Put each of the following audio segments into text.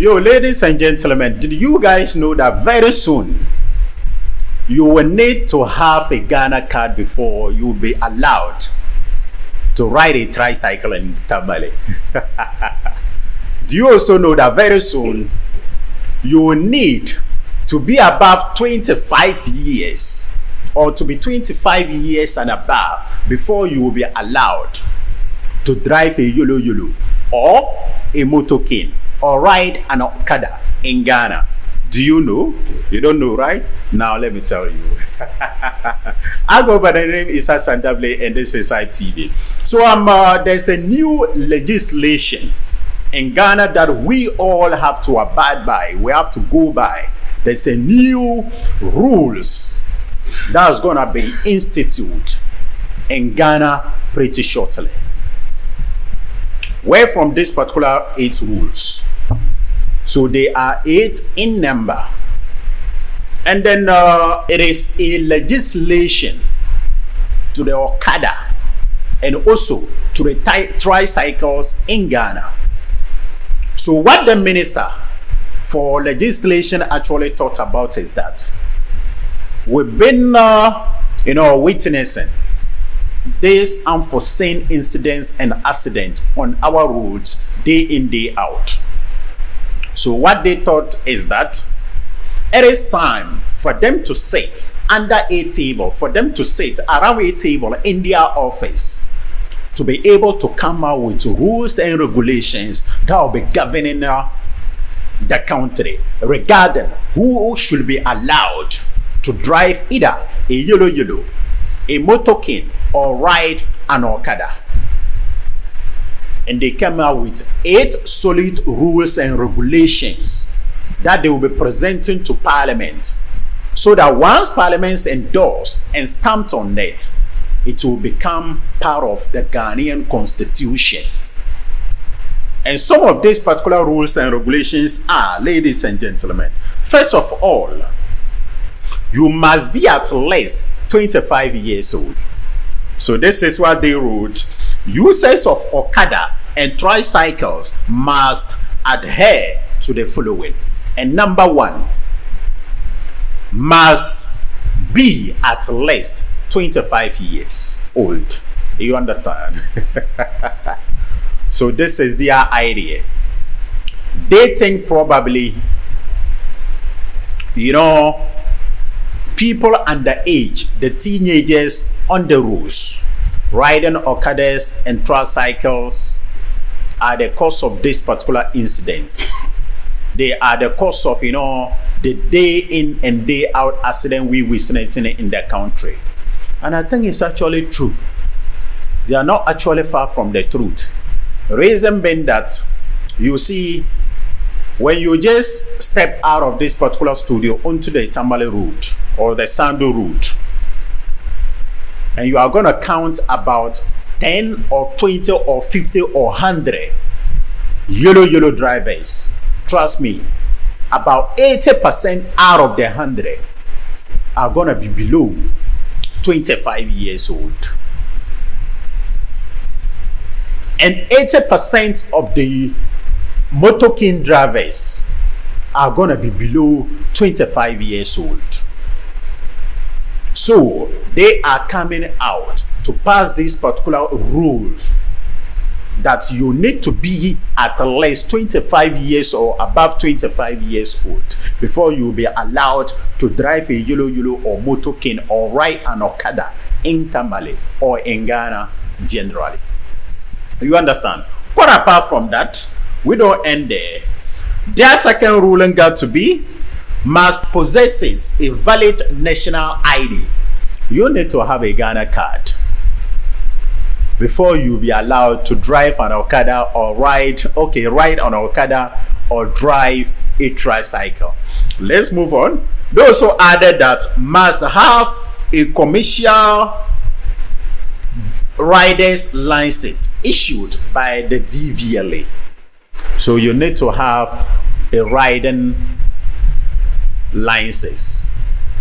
Yo, ladies and gentlemen, did you guys know that very soon you will need to have a Ghana card before you will be allowed to ride a tricycle in Tamale? Do you also know that very soon you will need to be above 25 years or to be 25 years and above before you will be allowed to drive a yolo or a motorcade or ride an Okada in Ghana? Do you know? You don't know, right? Now let me tell you. I go by the name Isa Sandable and this is ITV. So there's a new legislation in Ghana that we all have to abide by. We have to go by. There's a new rules that's gonna be instituted in Ghana pretty shortly. Where from this particular 8 rules? So they are 8 in number. And then it is a legislation to the Okada and also to the tricycles in Ghana. So what the Minister for Legislation actually thought about is that we've been witnessing these unforeseen incidents and accidents on our roads day in, day out. So what they thought is that it is time for them to sit under a table, for them to sit around a table in their office to be able to come out with rules and regulations that will be governing the country regarding who should be allowed to drive either a yolo, a motorcade, or ride an Okada. And they came out with 8 solid rules and regulations that they will be presenting to Parliament, so that once Parliament endorsed and stamped on it, it will become part of the Ghanaian constitution. And some of these particular rules and regulations are, ladies and gentlemen, first of all, you must be at least 25 years old. So this is what they wrote. Users of Okada and tricycles must adhere to the following. And number 1, must be at least 25 years old. You understand? So this is their idea. They think probably, people underage, the teenagers on the roads, riding Okadas and tricycles are the cause of this particular incident. They are the cause of, the day in and day out accident we witnessing in the country. And I think it's actually true. They are not actually far from the truth. Reason being that, you see, when you just step out of this particular studio onto the Tamale road or the Sandu road, and you are going to count about 10 or 20 or 50 or 100 yellow drivers. Trust me, about 80% out of the 100 are going to be below 25 years old. And 80% of the motorcade drivers are going to be below 25 years old. So they are coming out to pass this particular rule that you need to be at least 25 years or above 25 years old before you will be allowed to drive a yolo or motorcade or ride an Okada in Tamale or in Ghana generally. You understand? But apart from that, we don't end there. Their second ruling got to be must possesses a valid national ID. You need to have a Ghana card before you be allowed to drive an Okada or ride an Okada or drive a tricycle. Let's move on. They also added that must have a commercial rider's license issued by the DVLA. So you need to have a riding license.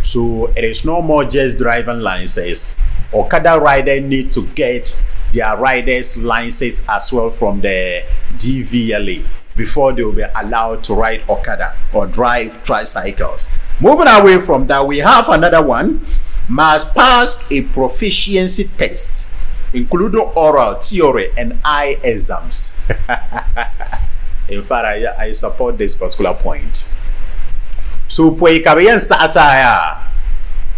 So it is no more just driving license. Okada rider need to get their rider's license as well from the DVLA. before they will be allowed to ride Okada or drive tricycles. Moving away from that, we have another one. Must pass a proficiency test, including oral, theory, and eye exams. In fact, I support this particular point. So, pwede kabayan sa ataya,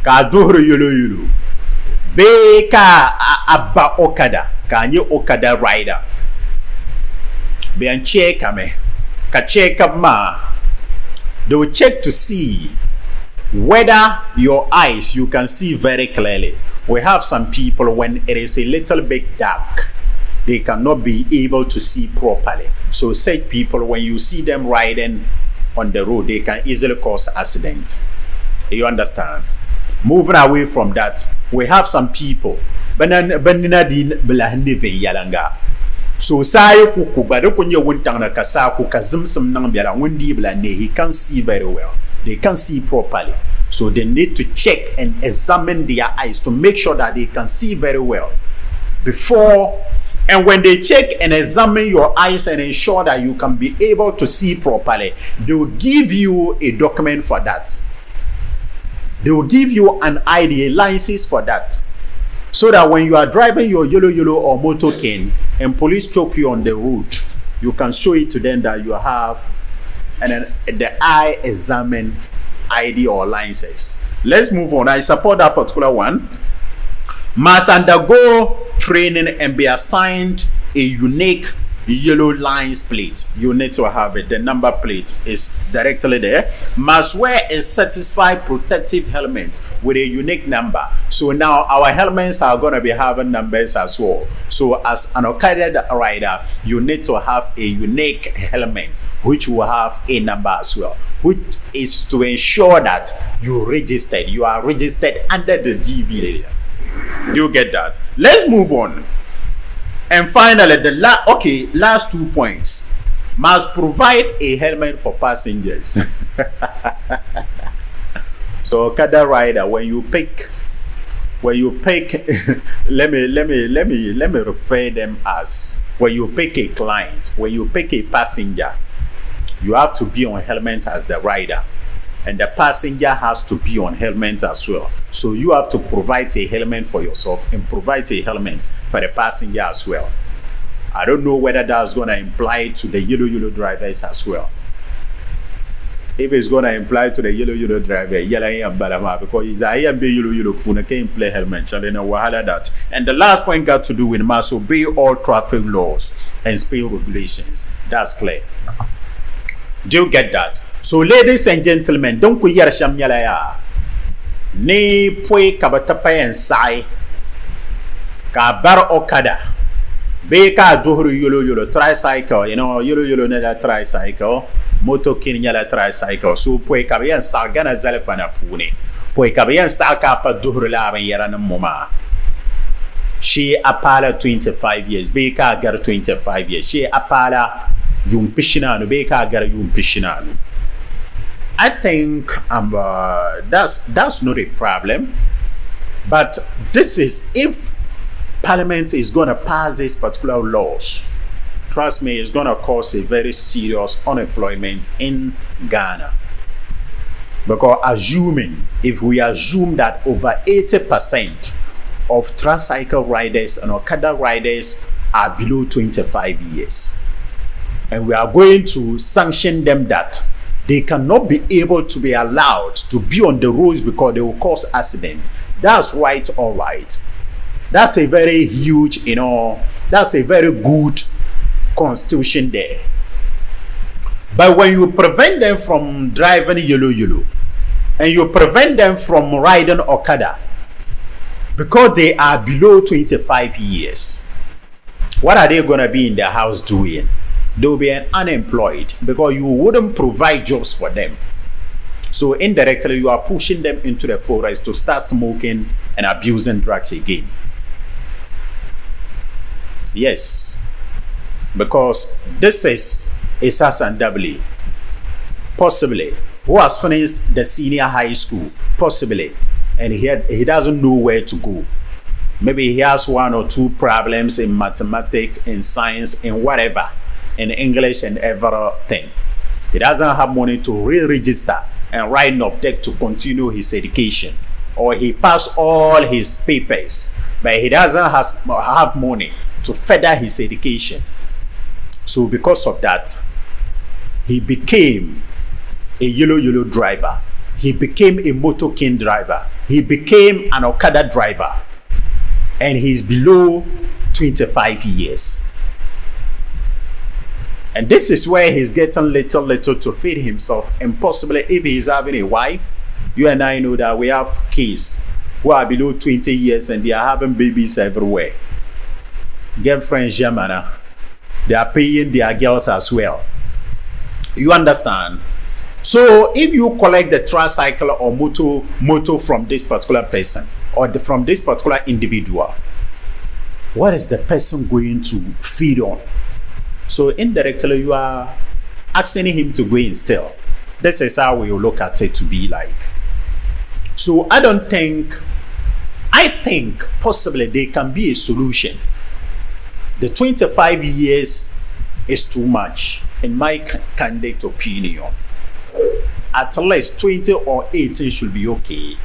ka duhru yulu. Be ka abba Okada, ka nye Okada rider. Be an check me, ka check up ma. They will check to see whether your eyes you can see very clearly. We have some people when it is a little bit dark, they cannot be able to see properly. So such people, when you see them riding on the road, they can easily cause accidents. You understand? Moving away from that, we have some people. So say kuku bado kunye wuntang na kasa ku kazimsim nang biara wundi bla ne, he can't see very well. They can't see properly. So they need to check and examine their eyes to make sure that they can see very well. Before and when they check and examine your eyes and ensure that you can be able to see properly, they will give you a document for that. They will give you an ID, a license for that. So that when you are driving your yellow or motorcade and police choke you on the road, you can show it to them that you have the eye examine ID or license. Let's move on. I support that particular one. Must undergo training and be assigned a unique yellow lines plate. You need to have it. The number plate is directly there. Must wear a certified protective helmet with a unique number. So now our helmets are going to be having numbers as well. So as an Okada rider, you need to have a unique helmet which will have a number as well, which is to ensure that you are registered under the DV. You get that? Let's move on. And finally, the last 2 points. Must provide a helmet for passengers. So Okada rider, when you pick let me refer them as, when you pick a client, when you pick a passenger, you have to be on helmet as the rider, and the passenger has to be on helmet as well. So you have to provide a helmet for yourself and provide a helmet for the passenger as well. I don't know whether that's going to imply to the yellow drivers as well. If it's going to imply to the yellow driver, because he's a yellow phone can't play helmet, and then that. And the last point got to do with must obey all traffic laws and speed regulations. That's clear. Do you get that? So, ladies and gentlemen, don't go here shamyalaya. Ni pwe kabatapa and sai ka bar Okada. Be ka duhru yolo tricycle, yolo neda tricycle, moto kin yala tricycle. So pwe kabayan sa gana zalepana pune. Pwe kabayan sa ka pa duhru la ban yara na moma. She apala 25 years, be ka gar 25 years. She apala yung pishinano, be ka gar yung pishinano. I think that's not a problem, but this is if Parliament is going to pass these particular laws. Trust me, it's going to cause a very serious unemployment in Ghana. Because if we assume that over 80% of tricycle riders and Okada riders are below 25 years, and we are going to sanction them that they cannot be able to be allowed to be on the roads because they will cause accident. That's right, all right. That's a very huge, that's a very good constitution there. But when you prevent them from driving yellow, and you prevent them from riding Okada because they are below 25 years, what are they going to be in their house doing? They will be unemployed because you wouldn't provide jobs for them. So indirectly, you are pushing them into the forest to start smoking and abusing drugs again. Yes, because this is Hassan Dabli, possibly, who has finished the senior high school, possibly, and he doesn't know where to go. Maybe he has 1 or 2 problems in mathematics, in science, in whatever. in English and everything. He doesn't have money to re-register and write an object to continue his education. Or he passed all his papers, but he doesn't have money to further his education. So because of that, he became a yellow driver. He became a motorcade driver. He became an Okada driver. And he's below 25 years. And this is where he's getting little to feed himself. And possibly if he's having a wife, you and I know that we have kids who are below 20 years and they are having babies everywhere. Girlfriends, Germana, they are paying their girls as well. You understand? So if you collect the tricycle or motor from this particular person or from this particular individual, what is the person going to feed on? So indirectly you are asking him to go in still. This is how we look at it to be like. So I think possibly there can be a solution. The 25 years is too much in my candid opinion. At least 20 or 18 should be okay.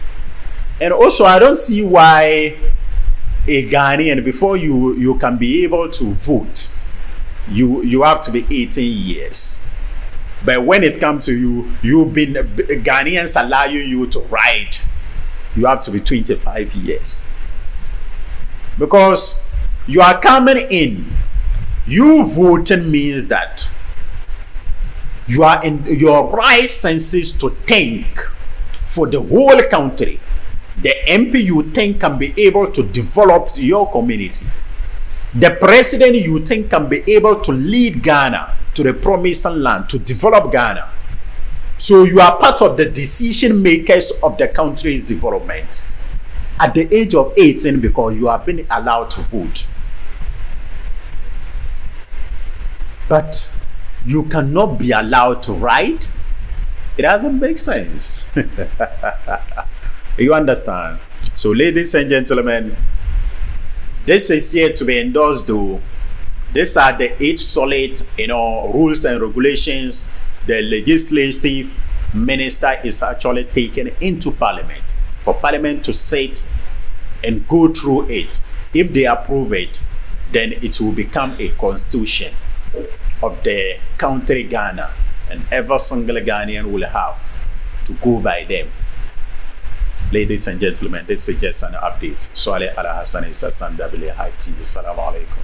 And also I don't see why a Ghanaian, before you can be able to vote, you have to be 18 years. But when it comes to you've been Ghanaians allowing you to ride, you have to be 25 years. Because you are coming in, you voting means that you are in your right senses to think for the whole country. The MP you think can be able to develop your community. The president you think can be able to lead Ghana to the promised land, to develop Ghana. So you are part of the decision makers of the country's development at the age of 18 because you have been allowed to vote. But you cannot be allowed to ride. It doesn't make sense. You understand? So ladies and gentlemen, this is yet to be endorsed though. These are the 8 solid, rules and regulations the legislative minister is actually taking into parliament for parliament to sit and go through it. If they approve it, then it will become a constitution of the country Ghana, and every single Ghanaian will have to go by them. Ladies and gentlemen, this is just an update. Swale Ala Hassan is Hassan W. Hi TV. Assalamu alaikum.